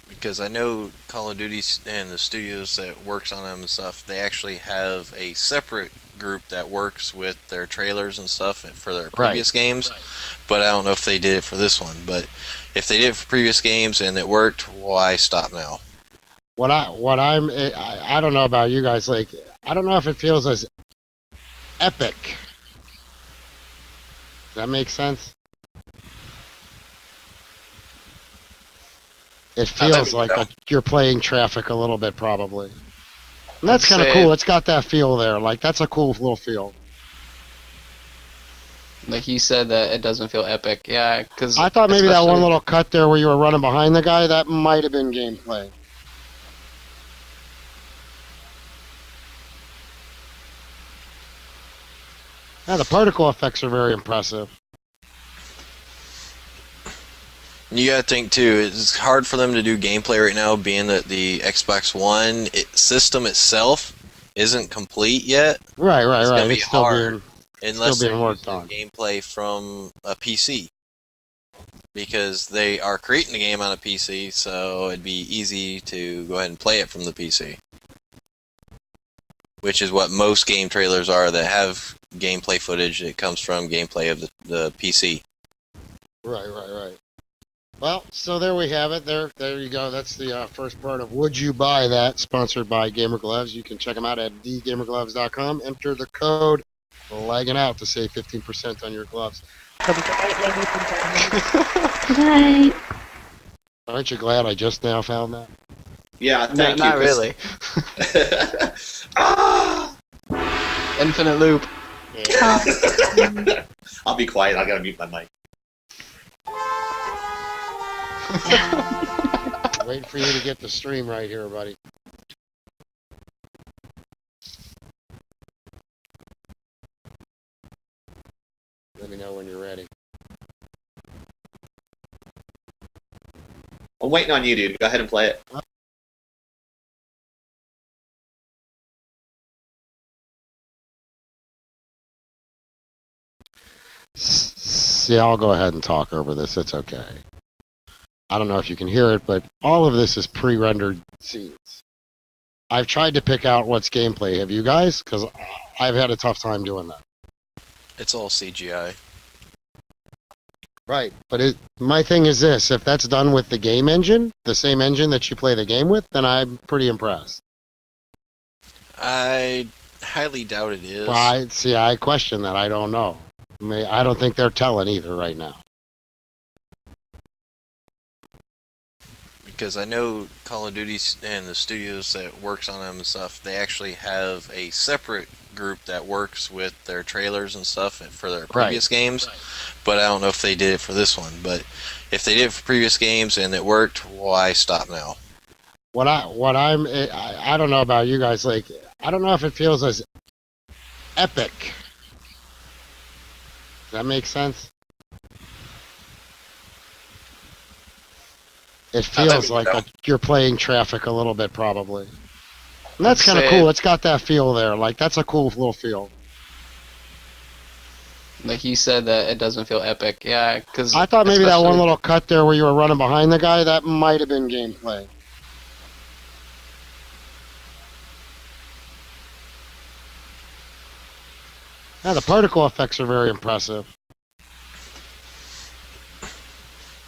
Because I know Call of Duty and the studios that works on them and stuff, they actually have a separate group that works with their trailers and stuff for their previous games. But I don't know if they did it for this one. But if they did it for previous games and it worked, why stop now? I don't know about you guys. Like, I don't know if it feels as epic. Does that make sense? It feels like you're playing Traffic a little bit, probably. And that's I'd kind of say- cool. It's got that feel there. Like, that's a cool little feel. Like you said that it doesn't feel epic. Yeah, because I thought maybe that one little cut there where you were running behind the guy, that might have been gameplay. Yeah, the particle effects are very impressive. You gotta think too, it's hard for them to do gameplay right now, being that the Xbox One system itself isn't complete yet. Right. It's gonna be It's still hard being unless they're worked using on. gameplay from a PC. Because they are creating the game on a PC, so it'd be easy to go ahead and play it from the PC. Which is what most game trailers are that have gameplay footage that comes from gameplay of the PC. Right. Well, so there we have it. There you go. That's the first part of Would You Buy That, sponsored by Gamer Gloves. You can check them out at thegamergloves.com. Enter the code Laggin Out to save 15% on your gloves. Good night, ladies and gentlemen. Good night. Aren't you glad I just now found that? Yeah, thank you. Not really. Ah! Infinite loop. I'll be quiet. I gotta mute my mic. Wait for you to get the stream right here, buddy. Let me know when you're ready. I'm waiting on you, dude. Go ahead and play it. See, I'll go ahead and talk over this. It's okay. I don't know if you can hear it, but all of this is pre-rendered scenes. I've tried to pick out what's gameplay. Have you guys? Because I've had a tough time doing that. It's all CGI. Right, but my thing is this: if that's done with the game engine, the same engine that you play the game with, then I'm pretty impressed. I highly doubt it is. Well, I question that. I don't know. I don't think they're telling either right now. Because I know Call of Duty and the studios that works on them and stuff, they actually have a separate group that works with their trailers and stuff for their previous games. But I don't know if they did it for this one. But if they did it for previous games and it worked, why stop now? I don't know about you guys. Like, I don't know if it feels as epic. Does that make sense? It feels like you're playing Traffic a little bit, probably. And that's kind of cool. It's got that feel there. Like, that's a cool little feel. Like you said that it doesn't feel epic. Yeah, because I thought maybe that one little cut there where you were running behind the guy, that might have been gameplay. Yeah, the particle effects are very impressive.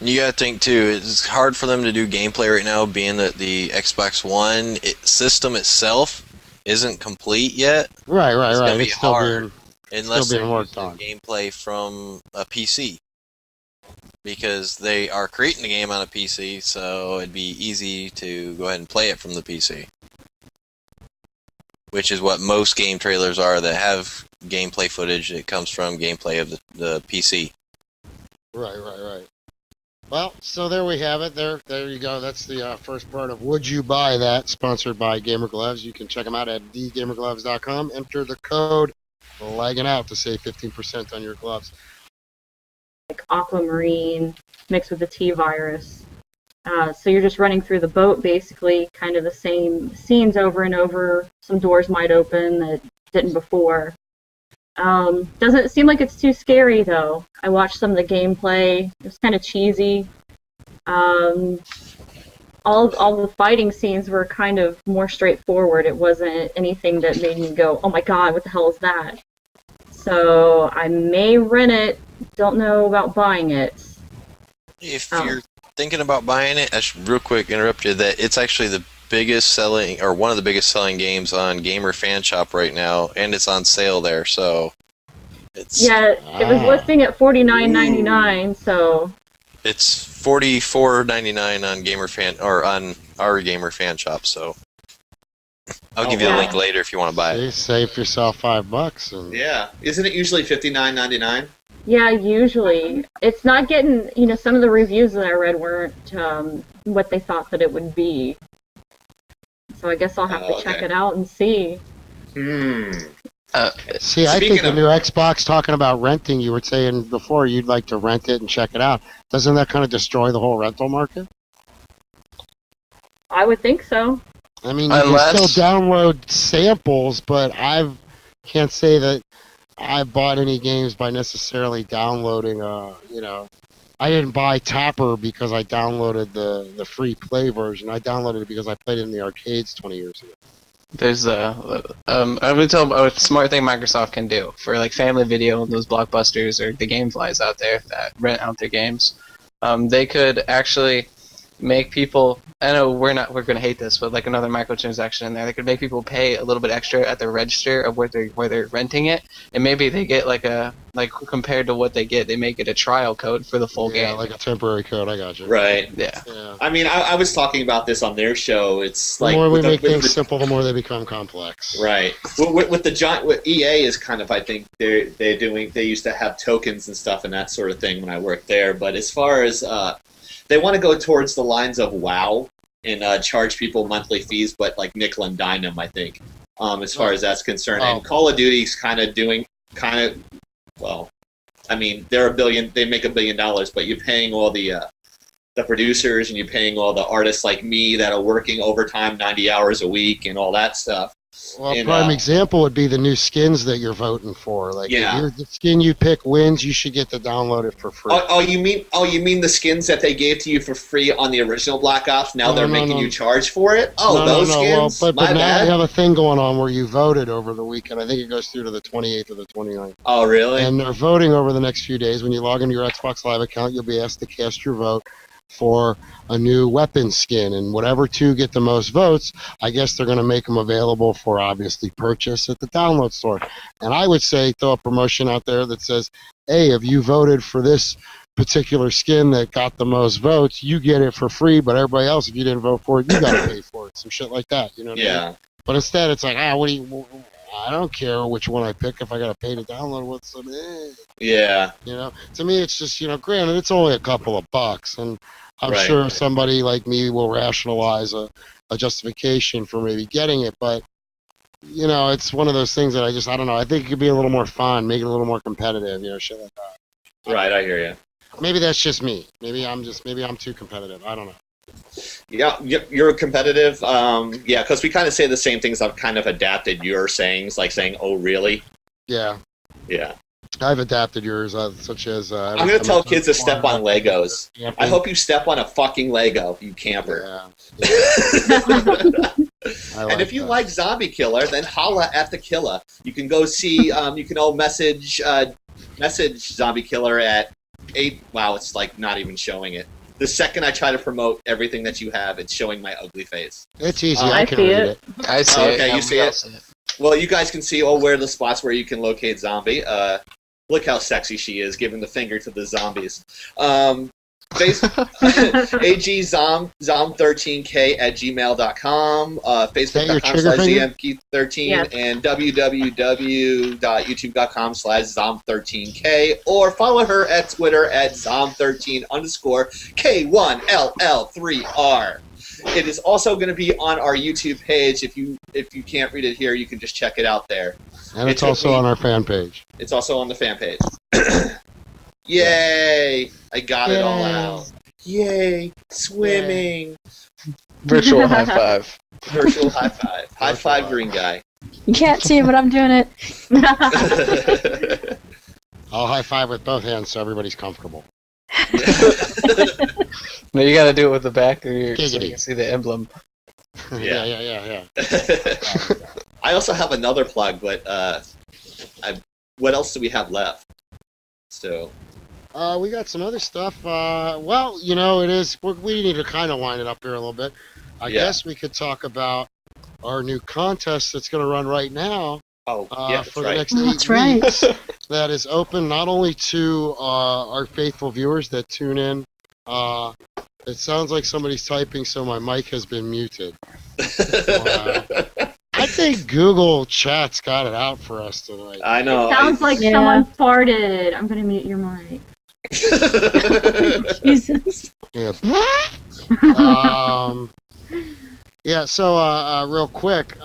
You gotta think too, it's hard for them to do gameplay right now, being that the Xbox One system itself isn't complete yet. Right. It's gonna be It's still hard unless being they're worked using on. gameplay from a PC. Because they are creating the game on a PC, so it'd be easy to go ahead and play it from the PC. Which is what most game trailers are that have gameplay footage that comes from gameplay of the PC. Right. Well, so there we have it. There you go. That's the first part of Would You Buy That, sponsored by Gamer Gloves. You can check them out at thegamergloves.com. Enter the code Laggin Out to save 15% on your gloves. Like aquamarine mixed with the T-virus. So you're just running through the boat, basically, kind of the same scenes over and over. Some doors might open that didn't before. Doesn't seem like it's too scary, though. I watched some of the gameplay. It was kind of cheesy. All the fighting scenes were kind of more straightforward. It wasn't anything that made me go, oh my god, what the hell is that? So I may rent it. Don't know about buying it. If you're thinking about buying it, I should real quick interrupt you that it's actually the biggest selling, or one of the biggest selling games on Gamer Fan Shop right now, and it's on sale there, so it's... Yeah, it was listing at $49.99, so... It's $44.99 on Gamer Fan, or on our Gamer Fan Shop, so... I'll give you the link later if you want to buy it. Save yourself $5. And... Yeah. Isn't it usually $59.99? Yeah, usually. It's not getting, some of the reviews that I read weren't what they thought that it would be. So I guess I'll have to check it out and see. See, I Speaking think the of- new Xbox, talking about renting, you were saying before you'd like to rent it and check it out. Doesn't that kind of destroy the whole rental market? I would think so. I mean, you Unless- can still download samples, but can't say that I bought any games by necessarily downloading. I didn't buy Tapper because I downloaded the free play version. I downloaded it because I played it in the arcades 20 years ago. There's I'm gonna tell a smart thing Microsoft can do for like Family Video and those blockbusters or the GameFlies out there that rent out their games. They could actually make people. I know we're gonna hate this, but like another microtransaction in there, they could make people pay a little bit extra at the register of where they're renting it, and maybe they get like compared to what they get, they make it a trial code for the full Yeah, game. like a temporary code. I got you. Right. Yeah. Yeah. I mean, I was talking about this on their show. It's The like more we with the- make with things the- simple, the more they become complex. Right. With the giant, with EA is kind of, I think they used to have tokens and stuff and that sort of thing when I worked there. But as far as they want to go towards the lines of WoW and charge people monthly fees, but like nickel and dime them, I think, as far as that's concerned. Oh. And Call of Duty's well, I mean, they make $1 billion, but you're paying all the producers and you're paying all the artists like me that are working overtime 90 hours a week and all that stuff. Well, a And, prime example would be the new skins that you're voting for. Like, Yeah. if the skin you pick wins, you should get to download it for free. You mean the skins that they gave to you for free on the original Black Ops? Now they're making no. you charge for it? Oh, No, those Well, skins? but My now bad. they have a thing going on where you voted over the weekend. I think it goes through to the 28th or the 29th. Oh, really? And they're voting over the next few days. When you log into your Xbox Live account, you'll be asked to cast your vote for a new weapon skin. And whatever two get the most votes, I guess they're going to make them available for obviously purchase at the download store. And I would say throw a promotion out there that says, hey, if you voted for this particular skin that got the most votes, you get it for free, but everybody else, if you didn't vote for it, you got to pay for it. Some shit like that, you know what I mean? Yeah. But instead, it's like, I don't care which one I pick if I got to pay to download what's Yeah. you know. To me, it's just, granted, it's only a couple of bucks, and I'm Right. sure somebody like me will rationalize a justification for maybe getting it, but it's one of those things that I don't know. I think it could be a little more fun, make it a little more competitive, shit like that. Right, I hear you. Maybe that's just me. Maybe I'm too competitive. I don't know. Yeah, you're competitive. Yeah, because we kind of say the same things. I've kind of adapted your sayings, like saying, "Oh, really?" Yeah, Yeah. I've adapted yours, such as. I'm gonna tell kids to step on Legos. Yeah, I hope you step on a fucking Lego, you camper. And if you like Zombie Killer, then holla at the killer. You can go see. You can all message Zombie Killer at 8. Wow, it's like not even showing it. The second I try to promote everything that you have, it's showing my ugly face. It's easy. I I can see read it. it. I see Okay, it. you see it? Well, you guys can see where the spots where you can locate Zombie. Look how sexy she is, giving the finger to the zombies. agzom13k@gmail.com, that your trigger finger? facebook.com/zmp13, Yes. and www.youtube.com/zom13k, or follow her at Twitter at zom13_K1LL3R. It is also going to be on our YouTube page. If you can't read it here, you can just check it out there. And it's took also me- on our fan page. It's also on the fan page. Yay! I got it all Yay. out. Yay! Swimming. Virtual high five. Virtual high five. High five, green guy. You can't see it, but I'm doing it. I'll high five with both hands so everybody's comfortable. No, you gotta do it with the back of your so Giggity. you can see the emblem. Yeah. I also have another plug, but what else do we have left? So We got some other stuff. Well, it is. We need to kind of wind it up here a little bit. I Yeah. guess we could talk about our new contest that's going to run right now yeah, that's for the right. next Oh, 8 that's right. weeks. That is open not only to our faithful viewers that tune in. It sounds like somebody's typing, so my mic has been muted. I think Google Chat's got it out for us tonight. I know. Sounds like Yeah. someone farted. I'm gonna mute your mic. Jesus. Yeah. Yeah, so real quick,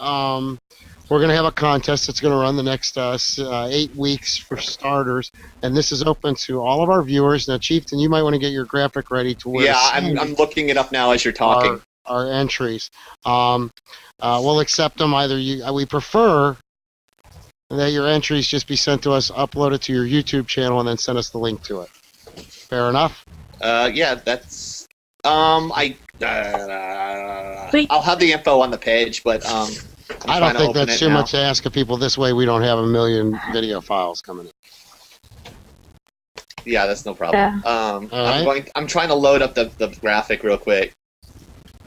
we're we're going to have a contest that's going to run the next 8 weeks for starters, and this is open to all of our viewers. Now, Chieftain, you might want to get your graphic ready to where Yeah, I'm looking it up now as you're talking. our entries. We'll accept them either. We prefer that your entries just be sent to us, upload it to your YouTube channel, and then send us the link to it. Fair enough? Yeah, that's I'll have the info on the page, but I don't think that's too much to ask of people. This way we don't have a million video files coming in. Yeah, that's no problem. Yeah. I'm trying to load up the graphic real quick.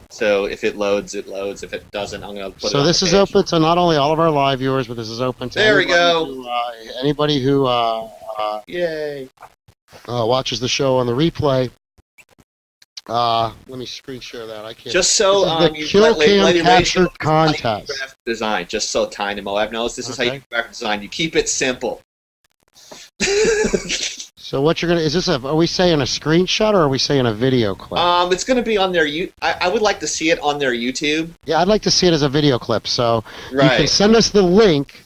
So if it loads, it loads. If it doesn't, I'm gonna put it on So this the is page. open to not only all of our live viewers, but this is open to There we anybody who Yay! watches the show on the replay. Let me screen share that. I can't. Just so This is the Kill Cam Capture Contest. Graphic design, just so Tiny Moab knows, this is how you graphic design. You keep it simple. So what you're gonna are we saying a screenshot or are we saying a video clip? It's gonna be on their I would like to see it on their YouTube. Yeah, I'd like to see it as a video clip. So you can Right. send us the link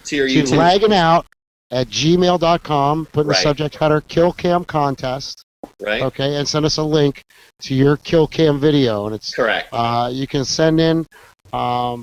To your to YouTube. lagginout@gmail.com. Put in the Right. subject header Kill Cam Contest. Right? Okay, and send us a link to your Kill Cam video, and it's Correct. you can send in. How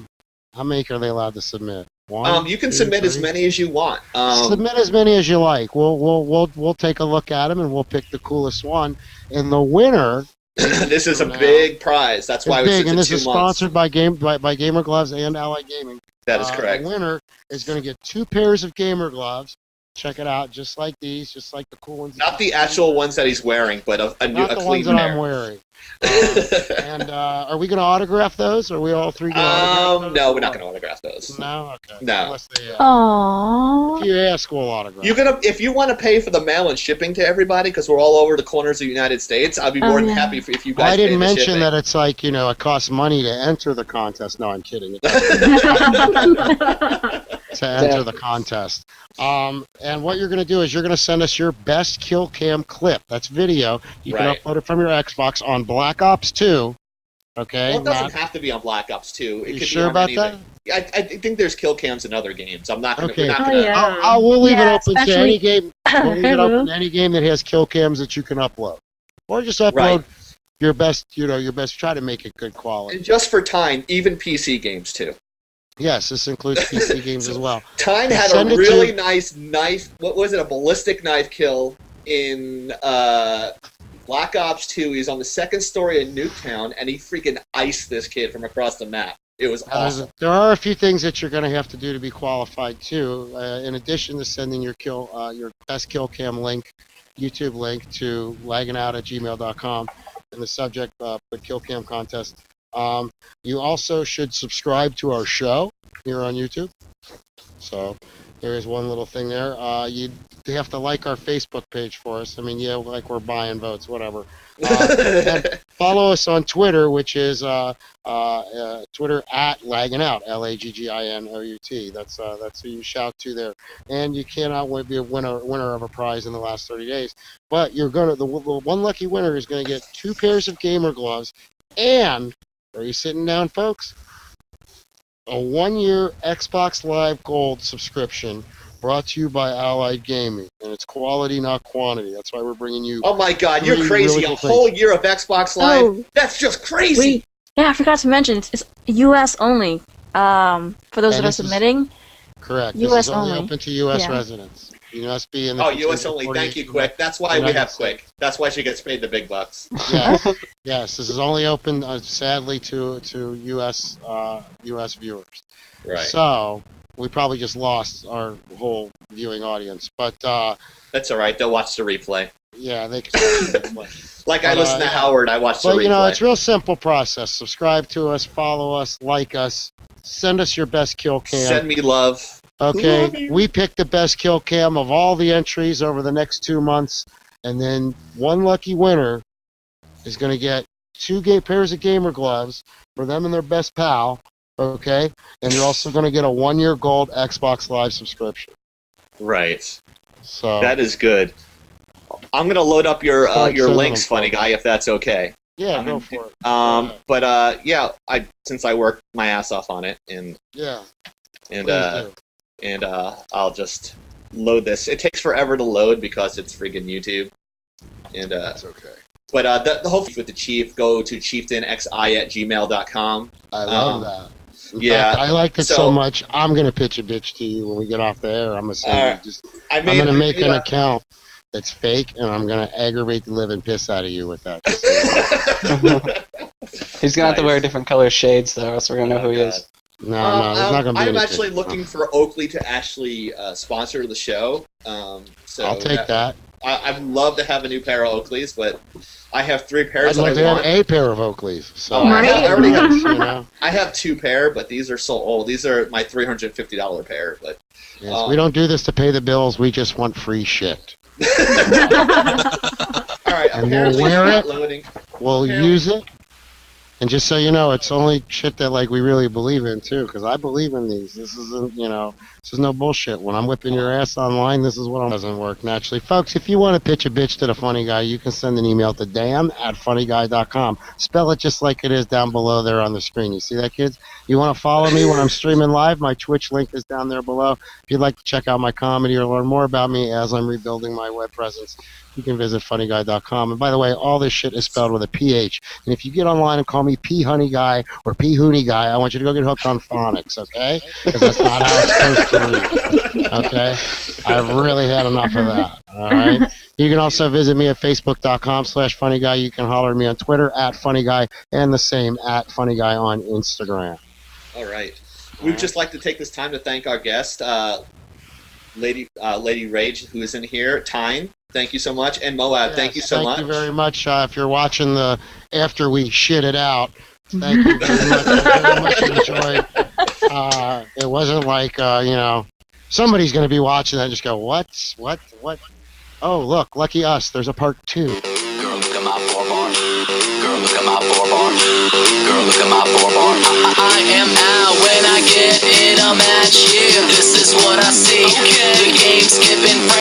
many are they allowed to submit? One. You can 2, submit as 3? many as you want. Submit as many as you like. We'll take a look at them and we'll pick the coolest one. And the winner This is a big prize. That's why is we big, said and this 2 is months. sponsored by Gamer Gloves and Allied Gaming. That is correct. The winner is going to get 2 pairs of Gamer Gloves. Check it out, just like these, just like the cool ones. Not the actual ones that he's wearing, but a Not the clean ones that pair. I'm wearing. And are we going to autograph those? Are we all three going to autograph those? No, we're not going to autograph those. No? Okay. No. Unless they, Aww. if you ask, we'll autograph. If you want to pay for the mail and shipping to everybody, because we're all over the corners of the United States, I'd be more than happy if you guys. I didn't pay the mention shipping. that it's like, it costs money to enter the contest. No, I'm kidding. To enter the contest. And what you're going to do is you're going to send us your best kill cam clip. That's video. You can Right. upload it from your Xbox on Black Ops 2. Okay? Well, it doesn't have to be on Black Ops 2. It You could sure be on about anything. I think there's kill cams in other games. I'm not going to. Okay. yeah. We'll leave Yeah, it open to especially- any game. We'll leave it open to any game that has kill cams that you can upload. Or just upload Right. your best, try to make it good quality. And just for time, even PC games too. Yes, this includes PC games as well. Tyne had Send a it really to- nice knife. What was it? A ballistic knife kill in Black Ops 2. He's on the second story of Nuketown, and he freaking iced this kid from across the map. It was awesome. There are a few things that you're going to have to do to be qualified too. In addition to sending your best kill cam link, YouTube link to lagginout@gmail.com, and the subject put kill cam contest. You also should subscribe to our show here on YouTube. So there is one little thing there. You have to like our Facebook page for us. I mean, yeah, like we're buying votes, whatever. And follow us on Twitter, which is Twitter @lagginout, LAGGINOUT. That's who you shout to there. And you cannot be a winner of a prize in the last 30 days. But the one lucky winner is going to get 2 pairs of gamer gloves and, are you sitting down, folks? A 1-year Xbox Live Gold subscription brought to you by Allied Gaming. And it's quality, not quantity. That's why we're bringing you... Oh my God, you're Really, crazy! really A cool whole year of Xbox Live? Oh. That's just crazy. Wait, yeah, I forgot to mention it's U.S. only. For those And that are this is- submitting, Correct. US This is only only. open to U.S. Yeah. residents. You must be in the... Oh, U.S. only. Thank you, Quick. That's why we United have States. Quick. That's why she gets paid the big bucks. Yes, yes. This is only open, sadly, to U.S. viewers. Right. So we probably just lost our whole viewing audience, but That's all right. They'll watch the replay. yeah, they can. Like I But, listened to yeah. Howard, I watched the But replay. it's a real simple process. Subscribe to us, follow us, like us, send us your best kill cam. Send me love. Love Okay, you. we pick the best kill cam of all the entries over the next 2 months, and then one lucky winner is going to get 2 pairs of gamer gloves for them and their best pal. Okay, and you're also going to get a 1-year gold Xbox Live subscription. Right. So That is good. I'm gonna load up your Start your sending links, them, funny folks. guy, if that's okay. yeah, go for it. But yeah, since I worked my ass off on it, and Yeah. and Please do. I'll just load this. It takes forever to load because it's freaking YouTube. And That's okay. but the whole thing with the Chief, go to chieftainxi@gmail.com. I love that. In yeah, fact, I liked it so so- much. I'm gonna pitch a bitch to you when we get off the air. I'm gonna say Alright. I'm gonna make an account that's fake, and I'm gonna aggravate the living piss out of you with that. Just so you know. He's gonna have to Nice. wear different color shades though, else we're gonna know who he is. No, there's not gonna be I'm any actually pictures. looking for Oakley to actually sponsor the show. So I'll take that. I'd love to have a new pair of Oakleys, but I have 3 pairs I'd like that to I have want. a pair of Oakleys. So Oh, I already have. you know. I have 2 pair, but these are so old. These are my $350 pair. But Yes, we don't do this to pay the bills. We just want free shit. all right, And we'll apparently wear it's not it. loading. We'll Apparently- use it. And just so you know, it's only shit that like we really believe in too, because I believe in these. This isn't, this is no bullshit. When I'm whipping your ass online, this is what doesn't work naturally. Folks, if you want to pitch a bitch to the funny guy, you can send an email to dan@funnyguy.com. Spell it just like it is down below there on the screen. You see that, kids? You want to follow me when I'm streaming live? My Twitch link is down there below. If you'd like to check out my comedy or learn more about me as I'm rebuilding my web presence, you can visit funnyguy.com. And by the way, all this shit is spelled with a PH. And if you get online and call me P Honey Guy or P Hooney Guy, I want you to go get hooked on phonics, okay? Because that's not how it's supposed to read. Okay? I've really had enough of that. All right? You can also visit me at facebook.com/funnyguy. You can holler at me on Twitter @funnyguy and the same @funnyguy on Instagram. All right. We'd just like to take this time to thank our guest, Lady Rage, who is in here. Tyne, thank you so much, and Moab, thank you so much. Thank you very much. If you're watching the after we shit it out, thank you very much. I very much enjoyed. It wasn't like somebody's going to be watching that and just go, what? Oh, look, lucky us. There's a part 2. Girl, look at my 4-bar. Girl, look at my 4-bar. Girl, look at my 4-bar. I am out when I get in a match. Yeah, this is what I see. Okay. The game skipping.